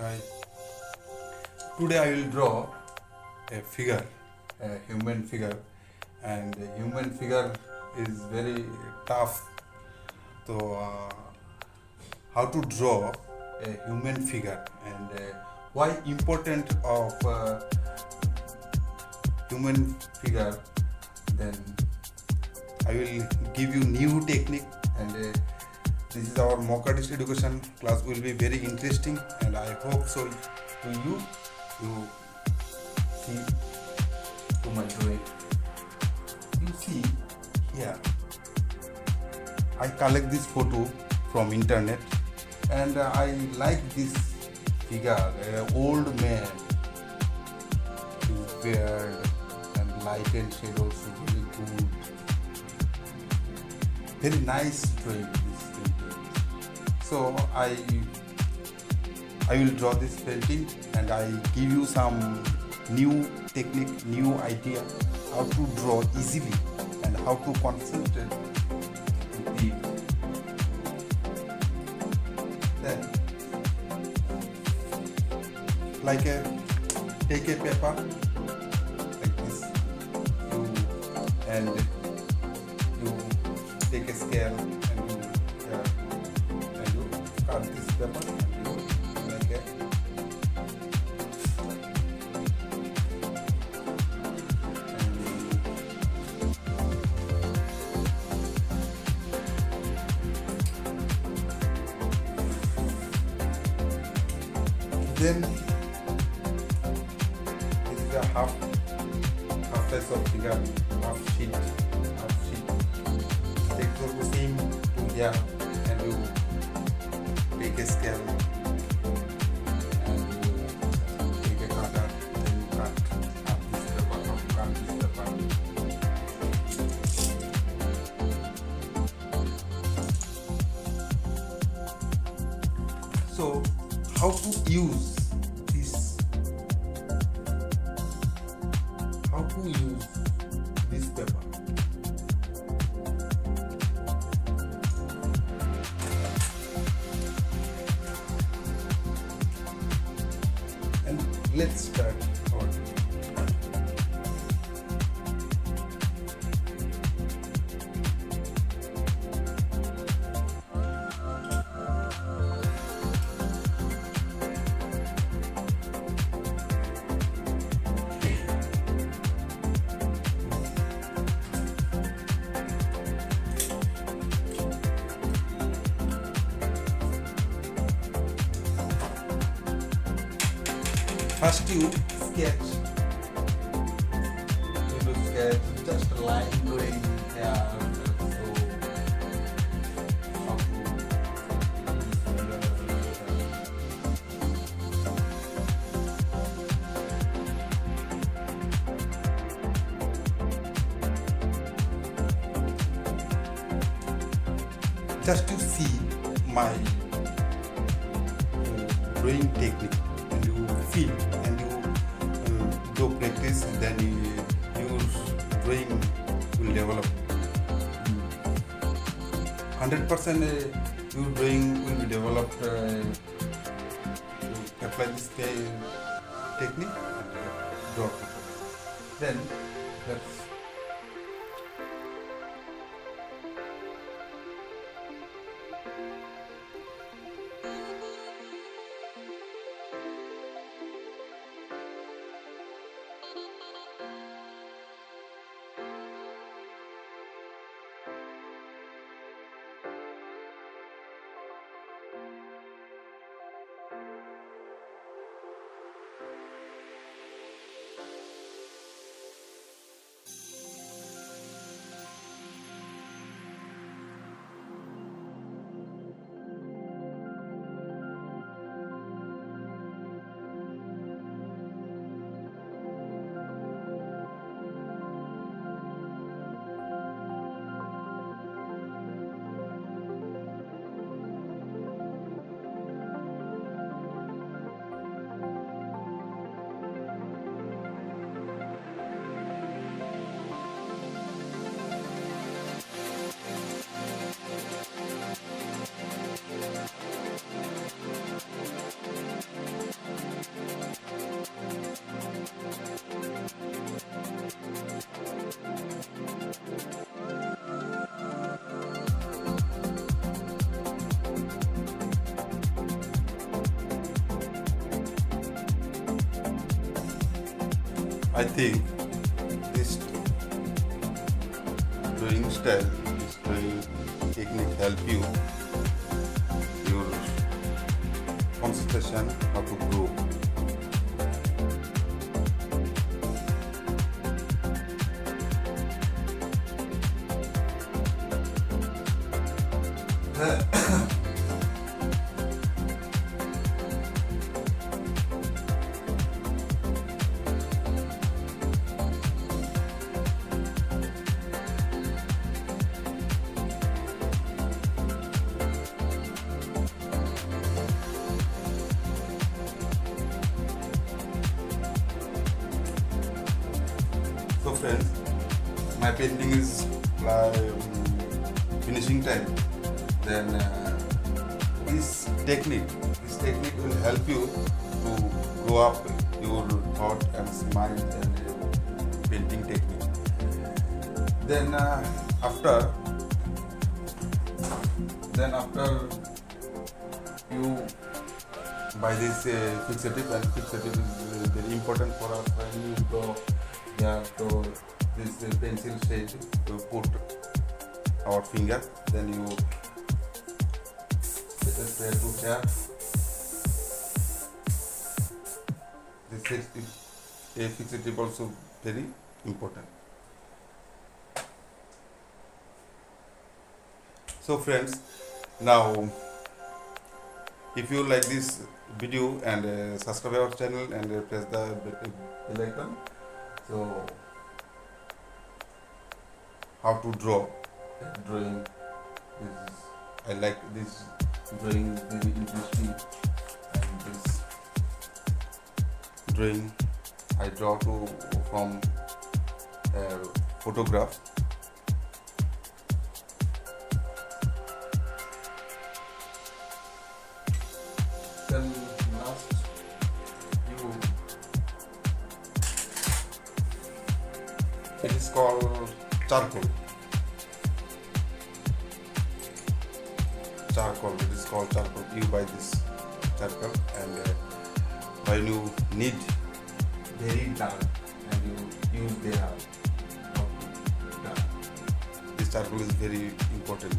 Hi. Today I will draw a figure, a human figure, and a human figure is very tough. So, how to draw a human figure and why important of human figure? Then I will give you new technique and. This is our mock artist education class will be very interesting and I hope so to you see to my drawing. You see here I collect this photo from internet and I like this figure, old man, his beard and light and shade also very good. Very nice drawing. So I will draw this painting and I give you some new technique, new idea how to draw easily and how to concentrate with it. Then take a paper like this and you take a scale and you cut this paper and you make a then this is a half size of figure, half sheet. Take the same to here and you take a scale and you take a cutter, then you cut up this paper, cut this paper. So how to use this? How to use this paper? And let's start our first you sketch. You do sketch just a line going here. Just to see my drawing technique and you feel and you do practice then your drawing will develop 100% your drawing will be developed to apply this technique and draw people. Then let's I think this drawing style, this drawing technique help you your concentration how to grow. So friends, my painting is finishing time. Then this technique will help you to grow up your thought and mind and painting technique. Then after you buy this fixative, and fixative is very important for us when you draw. Yeah, so this pencil shade to put our finger, then you just put here. This fixative also very important. So friends, now if you like this video, and subscribe our channel and press the bell icon. So how to draw drawing is, I like this drawing, very interesting, and this drawing I draw from photograph. Then last it is called charcoal. It is called charcoal. You buy this charcoal, and when you need very dark and you use their this charcoal is very important.